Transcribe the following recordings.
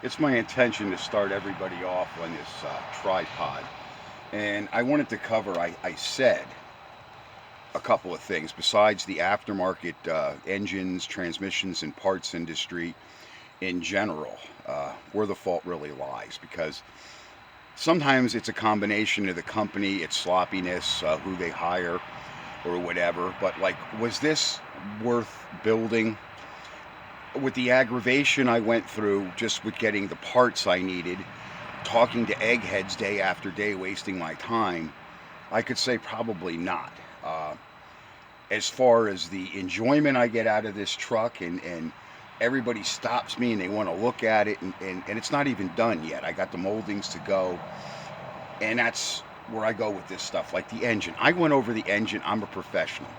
It's my intention to start everybody off on this tripod. And I wanted to cover, I said, a couple of things besides the aftermarket engines, transmissions, and parts industry in general, where the fault really lies. Because sometimes it's a combination of the company, its sloppiness, who they hire, or whatever. But, like, was this worth building? With the aggravation I went through just with getting the parts I needed, talking to eggheads day after day, wasting my time, I could say probably not. Uh, as far as the enjoyment I get out of this truck, and everybody stops me and they want to look at it, and it's not even done yet. I got the moldings to go, and that's where I go with this stuff. Like the engine, I went over the engine. I'm a professional.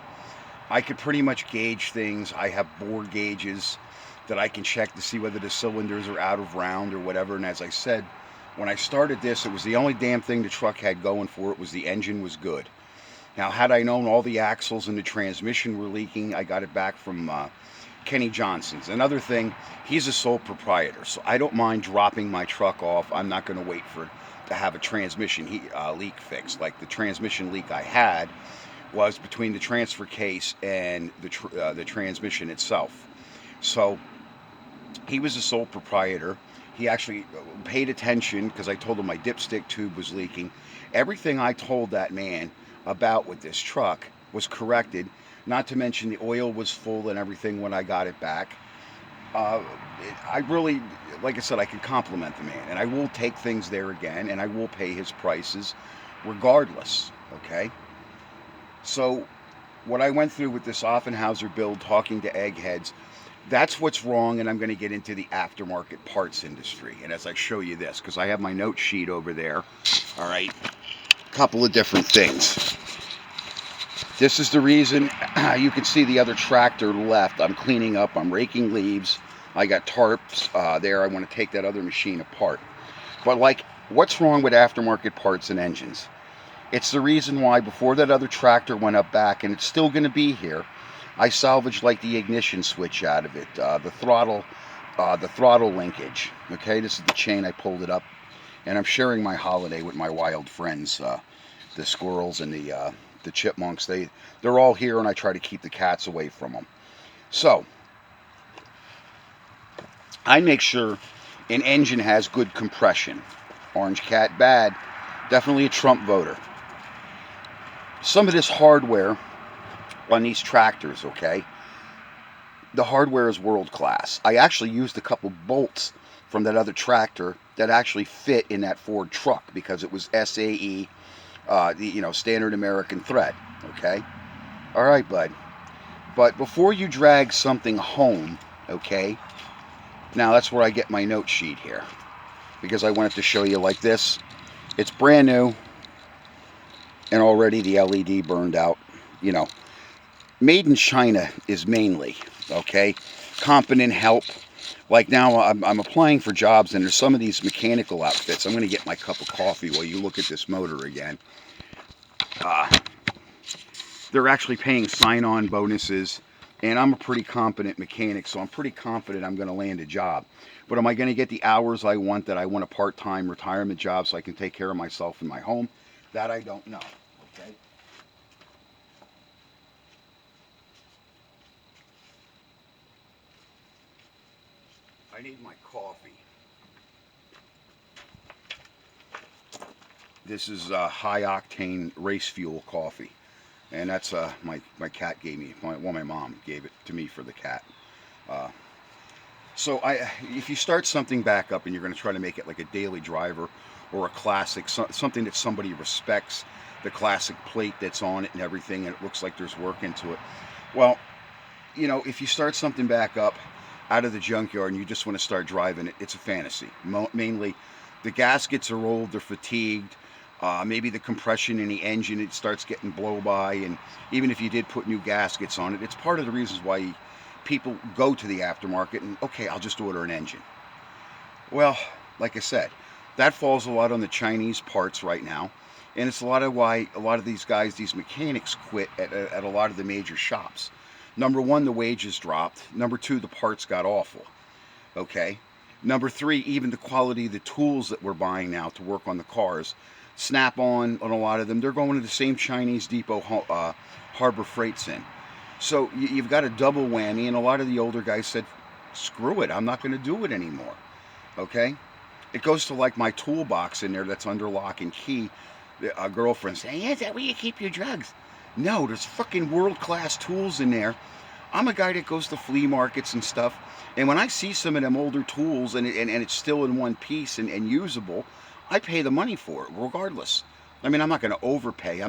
I could pretty much gauge things. I have bore gauges that I can check to see whether the cylinders are out of round or whatever. And as I said, when I started this, it was the only damn thing the truck had going for it was the engine was good. Now, had I known all the axles and the transmission were leaking, I got it back from Kenny Johnson's. Another thing, he's a sole proprietor, so I don't mind dropping my truck off. I'm not going to wait for to have a transmission leak fixed. Like the transmission leak I had was between the transfer case and the transmission itself. So he was a sole proprietor. He actually paid attention because I told him my dipstick tube was leaking. Everything I told that man about with this truck was corrected. Not to mention the oil was full and everything when I got it back. Uh, I really, like I said, I can compliment the man, and I will take things there again, and I will pay his prices, regardless. Okay. So, what I went through with this Offenhauser build, talking to eggheads, that's what's wrong, and I'm going to get into the aftermarket parts industry. And as I show you this, because I have my note sheet over there, all right, a couple of different things. This is the reason you can see the other tractor left. I'm cleaning up, I'm raking leaves. I got tarps there. I want to take that other machine apart. But, like, what's wrong with aftermarket parts and engines? It's the reason why before that other tractor went up back, and it's still going to be here, I salvaged like the ignition switch out of it, the throttle linkage. Okay, this is the chain. I pulled it up, and I'm sharing my holiday with my wild friends, the squirrels and the chipmunks. They're all here, and I try to keep the cats away from them. So I make sure an engine has good compression. Orange cat bad, definitely a Trump voter. Some of this hardware on these tractors, okay, the hardware is world class. I actually used a couple bolts from that other tractor that actually fit in that Ford truck because it was SAE, standard American thread. Okay, all right, bud. But before you drag something home, okay, now that's where I get my note sheet here because I wanted to show you like this. It's brand new, and already the LED burned out. You know, made in China is mainly, okay, competent help. Like now, I'm applying for jobs, and there's some of these mechanical outfits. I'm going to get my cup of coffee while you look at this motor again. Uh, they're actually paying sign-on bonuses, and I'm a pretty competent mechanic, so I'm pretty confident I'm going to land a job. But am I going to get the hours I want? That I want a part-time retirement job so I can take care of myself and my home? That I don't know. Okay. I need my coffee. This is high octane race fuel coffee, and that's my cat gave me. My mom gave it to me for the cat. Uh, so if you start something back up and you're going to try to make it like a daily driver or a classic, something that somebody respects, the classic plate that's on it and everything, and it looks like there's work into it. Well, if you start something back up out of the junkyard and you just want to start driving it, it's a fantasy. Mainly, the gaskets are old, they're fatigued. Maybe the compression in the engine, it starts getting blow by, and even if you did put new gaskets on it, it's part of the reasons why people go to the aftermarket and, okay, I'll just order an engine. Well, like I said, that falls a lot on the Chinese parts right now, and it's a lot of why a lot of these guys, these mechanics, quit at a lot of the major shops. Number one, the wages dropped. Number two, the parts got awful. Okay, Number three, even the quality of the tools that we're buying now to work on the cars. Snap on a lot of them, they're going to the same Chinese depot Harbor Freight's in. So you've got a double whammy, and a lot of the older guys said, screw it, I'm not going to do it anymore. Okay? It goes to like my toolbox in there that's under lock and key. A girlfriend saying, "Yeah, is that where you keep your drugs?" No, there's fucking world class tools in there. I'm a guy that goes to flea markets and stuff, and when I see some of them older tools and it's still in one piece and usable, I pay the money for it regardless. I mean, I'm not going to overpay.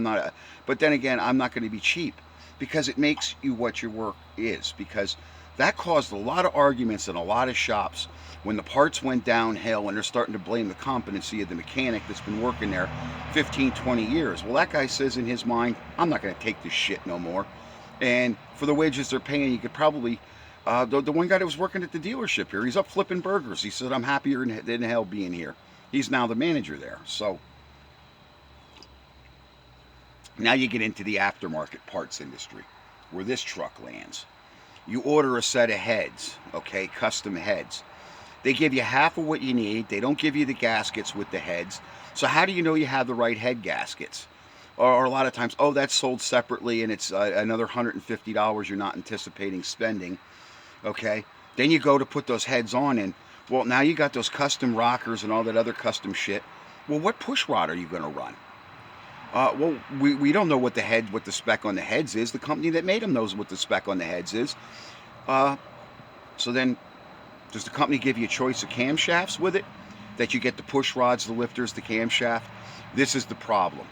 But then again, I'm not going to be cheap because it makes you what your work is. Because that caused a lot of arguments in a lot of shops when the parts went downhill and they're starting to blame the competency of the mechanic that's been working there 15, 20 years. Well, that guy says in his mind, I'm not going to take this shit no more. And for the wages they're paying, you could probably, the one guy that was working at the dealership here, he's up flipping burgers. He said, I'm happier than hell being here. He's now the manager there. So now you get into the aftermarket parts industry where this truck lands. You order a set of heads, okay, custom heads. They give you half of what you need. They don't give you the gaskets with the heads. So how do you know you have the right head gaskets? Or a lot of times, oh, that's sold separately and it's another $150 you're not anticipating spending, okay? Then you go to put those heads on and, well, now you got those custom rockers and all that other custom shit. Well, what push rod are you going to run? Well, we don't know what the spec on the heads is. The company that made them knows what the spec on the heads is. So then, does the company give you a choice of camshafts with it? That you get the push rods, the lifters, the camshaft? This is the problem.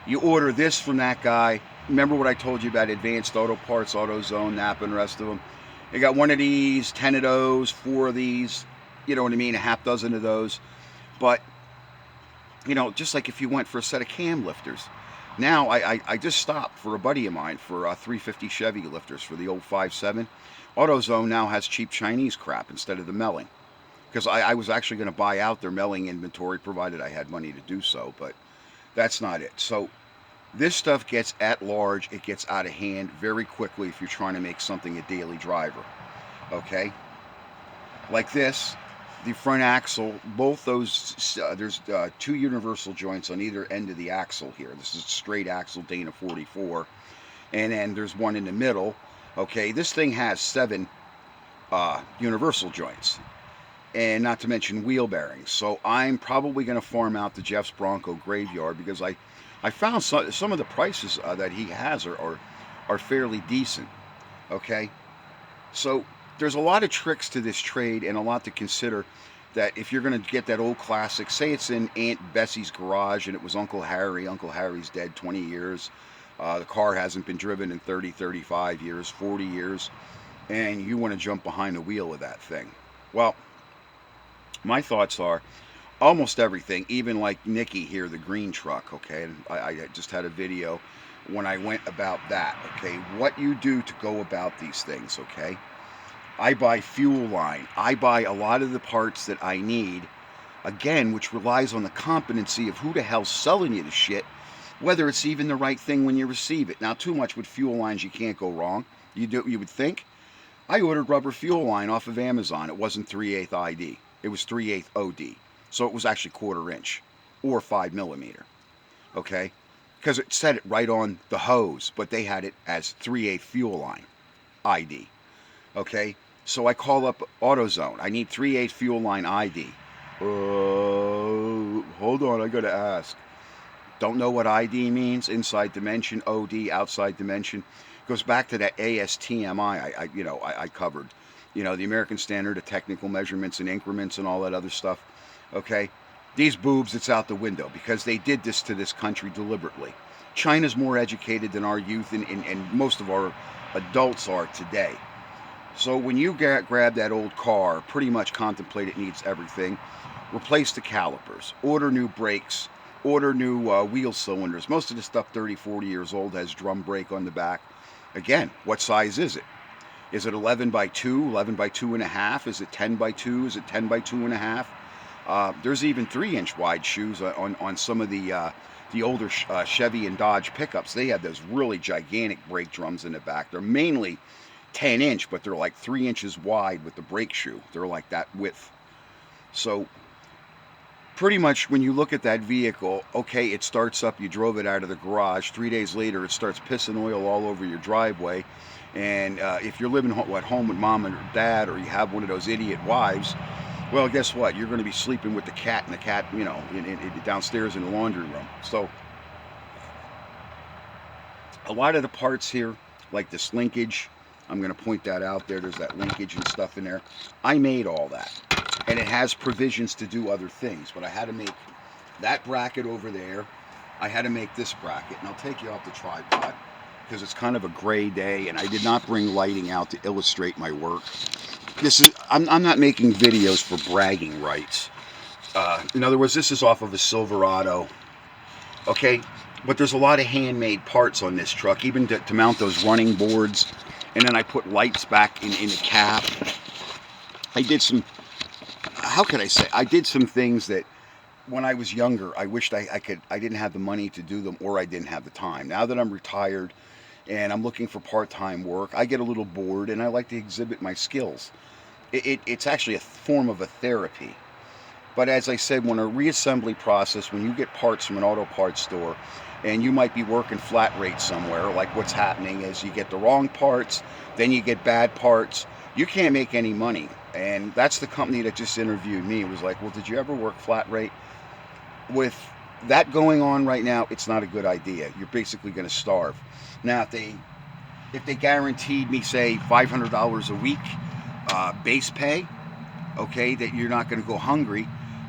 You order this from that guy. Remember what I told you about Advanced Auto Parts, AutoZone, Napa, and the rest of them? You got one of these, 10 of those, 4 of these, you know what I mean, a half dozen of those. But, you know, just like if you went for a set of cam lifters. Now, I just stopped for a buddy of mine for 350 Chevy lifters for the old 5.7. AutoZone now has cheap Chinese crap instead of the Melling. Because I was actually going to buy out their Melling inventory, provided I had money to do so, but that's not it. So this stuff gets at large, it gets out of hand very quickly if you're trying to make something a daily driver. Okay? Like this. The front axle, both those, there's 2 universal joints on either end of the axle here. This is a straight axle Dana 44. And then there's one in the middle. Okay, this thing has 7 universal joints. And not to mention wheel bearings. So I'm probably going to farm out the Jeff's Bronco graveyard because I found some of the prices that he has are fairly decent. Okay, so there's a lot of tricks to this trade and a lot to consider. That if you're going to get that old classic, say it's in Aunt Bessie's garage and it was Uncle Harry. Uncle Harry's dead 20 years. The car hasn't been driven in 30, 35 years, 40 years. And you want to jump behind the wheel of that thing. Well, my thoughts are almost everything, even like Nikki here, the green truck, okay? And I just had a video when I went about that, okay? What you do to go about these things, okay? I buy fuel line. I buy a lot of the parts that I need, again, which relies on the competency of who the hell's selling you the shit, whether it's even the right thing when you receive it. Now, too much with fuel lines, you can't go wrong. You would think. I ordered rubber fuel line off of Amazon. It wasn't 3/8 ID. It was 3/8 OD. So it was actually 1/4 inch or 5 millimeter. Okay? Because it said it right on the hose, but they had it as 3/8 fuel line ID. Okay? So I call up AutoZone. I need 3/8 fuel line ID. Hold on, I gotta ask. Don't know what ID means. Inside dimension, OD, outside dimension. Goes back to that ASTMI I covered. You know, the American Standard of Technical Measurements and Increments and all that other stuff. Okay? These boobs, it's out the window because they did this to this country deliberately. China's more educated than our youth and most of our adults are today. So when you grab that old car, pretty much contemplate it needs everything, replace the calipers, order new brakes, order new wheel cylinders. Most of the stuff 30, 40 years old has drum brake on the back. Again, what size is it? Is it 11 by 2, 11 by 2.5? Is it 10 by 2? Is it 10 by 2.5? There's even 3-inch wide shoes on some of the older Chevy and Dodge pickups. They have those really gigantic brake drums in the back. They're mainly 10-inch, but they're like 3 inches wide with the brake shoe. They're like that width. So pretty much when you look at that vehicle, okay, it starts up, you drove it out of the garage. 3 days later, it starts pissing oil all over your driveway. And if you're living at home with mom and dad, or you have one of those idiot wives, well, guess what? You're going to be sleeping with the cat and the cat, downstairs in the laundry room. So a lot of the parts here, like this linkage, I'm going to point that out there. There's that linkage and stuff in there. I made all that. And it has provisions to do other things. But I had to make that bracket over there. I had to make this bracket. And I'll take you off the tripod because it's kind of a gray day. And I did not bring lighting out to illustrate my work. I'm not making videos for bragging rights. In other words, this is off of a Silverado. Okay? But there's a lot of handmade parts on this truck, even to mount those running boards. And then I put lights back in the cap. I did some, how can I say? I did some things that when I was younger, I wished I didn't have the money to do them, or I didn't have the time. Now that I'm retired and I'm looking for part-time work, I get a little bored and I like to exhibit my skills. It's actually a form of a therapy. But as I said, when a reassembly process, when you get parts from an auto parts store, and you might be working flat rate somewhere, like what's happening is you get the wrong parts, then you get bad parts, you can't make any money. And that's the company that just interviewed me. It was like, well, did you ever work flat rate? With that going on right now, it's not a good idea. You're basically going to starve. Now, if they guaranteed me, say, $500 a week base pay, okay, that you're not going to go hungry,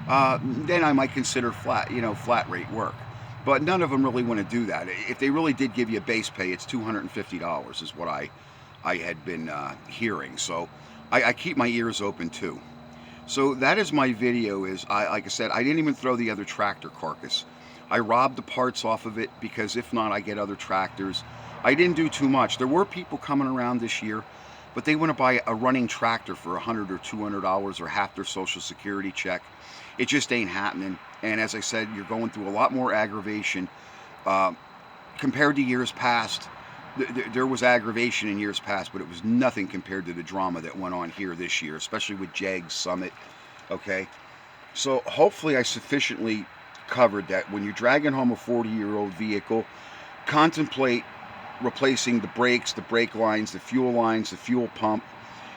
then I might consider flat rate work. But none of them really want to do that. If they really did give you a base pay, it's $250 is what I had been hearing. So I keep my ears open too. So that is my video. Like I said, I didn't even throw the other tractor carcass. I robbed the parts off of it because if not, I get other tractors. I didn't do too much. There were people coming around this year, but they want to buy a running tractor for $100 or $200 or half their Social Security check. It just ain't happening. And as I said, you're going through a lot more aggravation compared to years past. There was aggravation in years past, but it was nothing compared to the drama that went on here this year, especially with JEG's Summit. Okay, so hopefully I sufficiently covered that. When you're dragging home a 40-year-old vehicle, contemplate replacing the brakes, the brake lines, the fuel pump,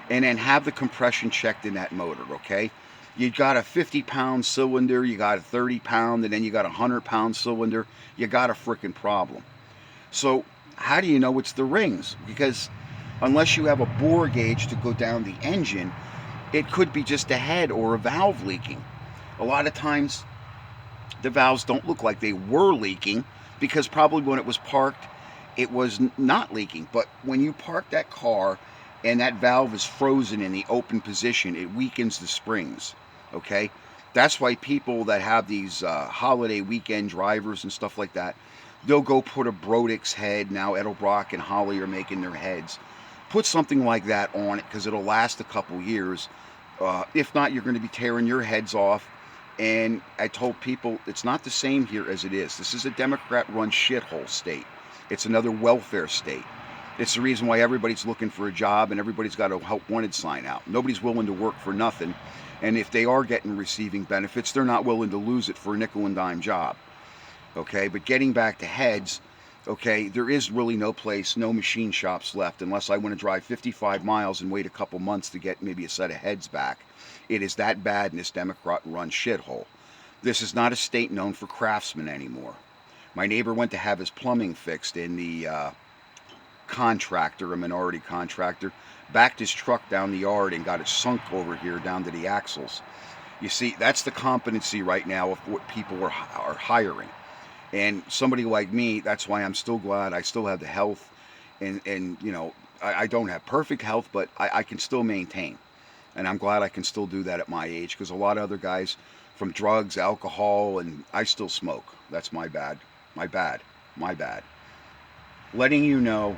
and then have the compression checked in that motor. Okay, you got a 50-pound cylinder, you got a 30-pound, and then you got a 100-pound cylinder. You got a freaking problem. So how do you know it's the rings? Because unless you have a bore gauge to go down the engine, it could be just a head or a valve leaking. A lot of times the valves don't look like they were leaking because probably when it was parked, it was not leaking. But when you park that car and that valve is frozen in the open position, it weakens the springs. Okay, that's why people that have these holiday weekend drivers and stuff like that, they'll go put a Brodix head. Now Edelbrock and Holly are making their heads. Put something like that on it because it'll last a couple years. If not, you're going to be tearing your heads off. And I told people it's not the same here as it is. This is a Democrat-run shithole state. It's another welfare state. It's the reason why everybody's looking for a job and everybody's got a help wanted sign out. Nobody's willing to work for nothing. And if they are receiving benefits, they're not willing to lose it for a nickel and dime job. Okay, but getting back to heads, okay, there is really no place, no machine shops left unless I want to drive 55 miles and wait a couple months to get maybe a set of heads back. It is that bad in this Democrat-run shithole. This is not a state known for craftsmen anymore. My neighbor went to have his plumbing fixed in the contractor, a minority contractor, backed his truck down the yard and got it sunk over here down to the axles. You see, that's the competency right now of what people are hiring. And somebody like me, that's why I'm still glad I still have the health. And I don't have perfect health, but I can still maintain. And I'm glad I can still do that at my age, because a lot of other guys from drugs, alcohol, and I still smoke. That's my bad. My bad. My bad. Letting you know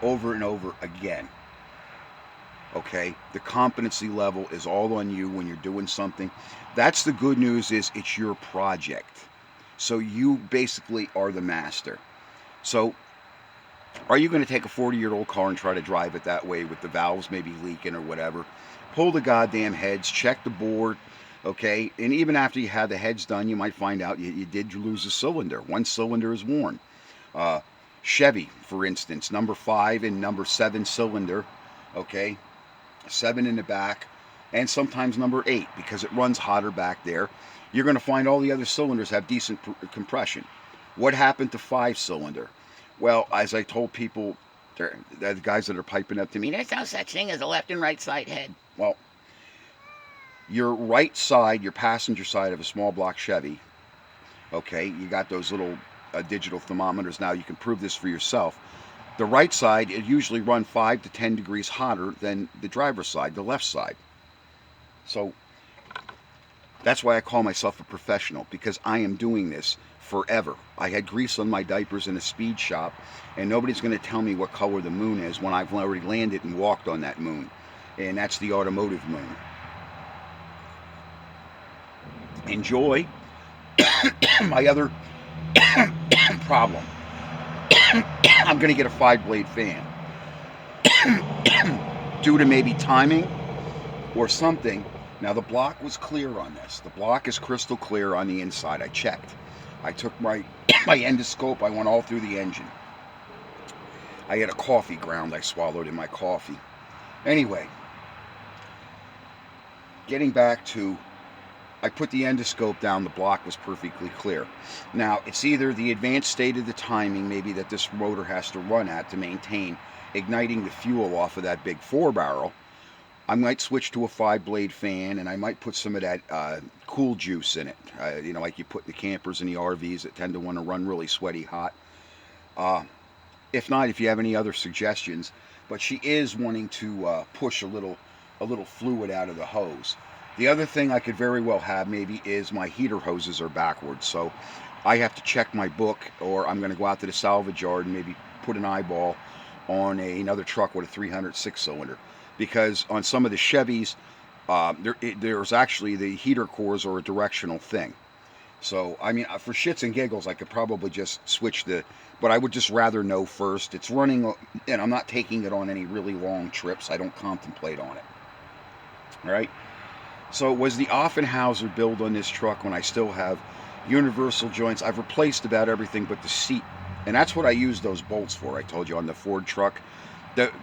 over and over again. Okay, the competency level is all on you when you're doing something. That's the good news, is it's your project. So you basically are the master. So are you going to take a 40-year-old car and try to drive it that way with the valves maybe leaking or whatever? Pull the goddamn heads, check the board, Okay, and even after you had the heads done, you might find out you did lose a cylinder. One cylinder is worn. Uh, Chevy, for instance, number 5 and number 7 cylinder, okay, 7 in the back, and sometimes number 8 because it runs hotter back there. You're going to find all the other cylinders have decent compression. What happened to 5 cylinder? Well, as I told people, the guys that are piping up to me, there's no such thing as a left and right side head. Well, your right side, your passenger side of a small block Chevy, okay, you got those little digital thermometers now. You can prove this for yourself. The right side, it usually runs 5 to 10 degrees hotter than the driver's side, the left side. So that's why I call myself a professional, because I am doing this forever. I had grease on my diapers in a speed shop, and nobody's going to tell me what color the moon is when I've already landed and walked on that moon. And that's the automotive moon. Enjoy. My other problem. I'm going to get a 5-blade fan. Due to maybe timing or something. Now the block was clear on this. The block is crystal clear on the inside. I checked. I took my endoscope. I went all through the engine. I had a coffee ground I swallowed in my coffee. Anyway, getting back to, I put the endoscope down, the block was perfectly clear. Now, it's either the advanced state of the timing, maybe that this motor has to run at to maintain igniting the fuel off of that big 4-barrel. I might switch to a 5-blade fan, and I might put some of that cool juice in it. You know, like you put the campers and the RVs that tend to want to run really sweaty hot. If not, if you have any other suggestions. But she is wanting to push a little fluid out of the hose. The other thing I could very well have maybe is my heater hoses are backwards. So I have to check my book, or I'm going to go out to the salvage yard and maybe put an eyeball on another truck with a 306 cylinder. Because on some of the Chevys, there's actually the heater cores are a directional thing. So, I mean, for shits and giggles, I could probably just switch but I would just rather know first. It's running, and I'm not taking it on any really long trips. I don't contemplate on it. All right? So, was the Offenhauser build on this truck when I still have universal joints? I've replaced about everything but the seat. And that's what I use those bolts for. I told you on the Ford truck.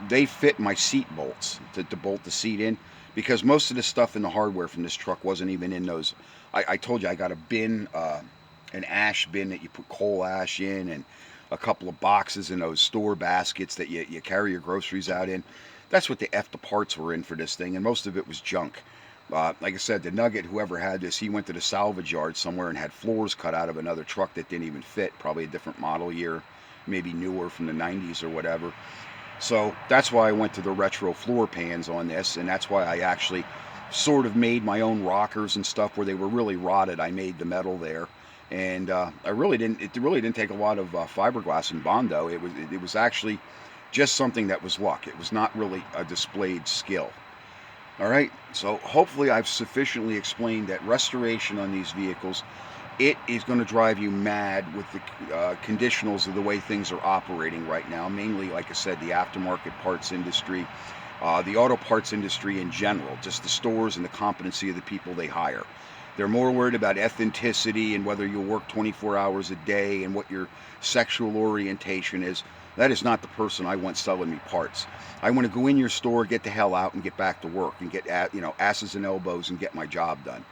They fit my seat bolts to bolt the seat in, because most of the stuff in the hardware from this truck wasn't even in those. I told you I got a bin, an ash bin that you put coal ash in, and a couple of boxes in those store baskets that you carry your groceries out in. That's what the parts were in for this thing, and most of it was junk. Like I said, the Nugget, whoever had this, he went to the salvage yard somewhere and had floors cut out of another truck that didn't even fit, probably a different model year, maybe newer from the 90s or whatever. So that's why I went to the retro floor pans on this, and that's why I actually sort of made my own rockers and stuff where they were really rotted. I made the metal there, and it really didn't take a lot of fiberglass and Bondo. It was actually just something that was luck. It was not really a displayed skill. All right, so hopefully I've sufficiently explained that restoration on these vehicles, it is going to drive you mad with the conditionals of the way things are operating right now. Mainly, like I said, the aftermarket parts industry, the auto parts industry in general, just the stores and the competency of the people they hire. They're more worried about ethnicity and whether you'll work 24 hours a day and what your sexual orientation is. That is not the person I want selling me parts. I want to go in your store, get the hell out, and get back to work and get asses and elbows and get my job done.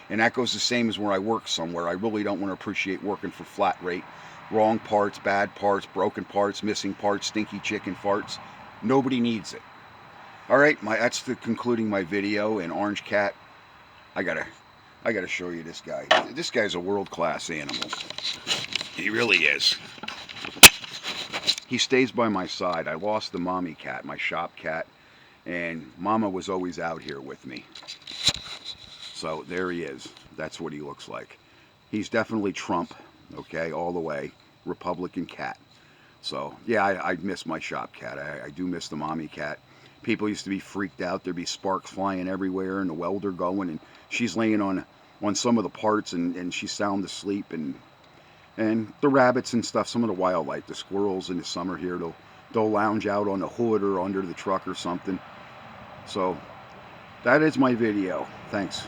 And that goes the same as where I work somewhere. I really don't want to appreciate working for flat rate. Wrong parts, bad parts, broken parts, missing parts, stinky chicken farts. Nobody needs it. All right, that's concluding my video. And Orange Cat, I gotta show you this guy. This guy's a world-class animal. He really is. He stays by my side. I lost the mommy cat, my shop cat, and Mama was always out here with me. So there he is. That's what he looks like. He's definitely Trump, okay, all the way. Republican cat. So, yeah, I miss my shop cat. I do miss the mommy cat. People used to be freaked out. There'd be sparks flying everywhere and the welder going, and she's laying on some of the parts, and she's sound asleep, and the rabbits and stuff, some of the wildlife, the squirrels in the summer here, they'll lounge out on the hood or under the truck or something. So, that is my video. Thanks.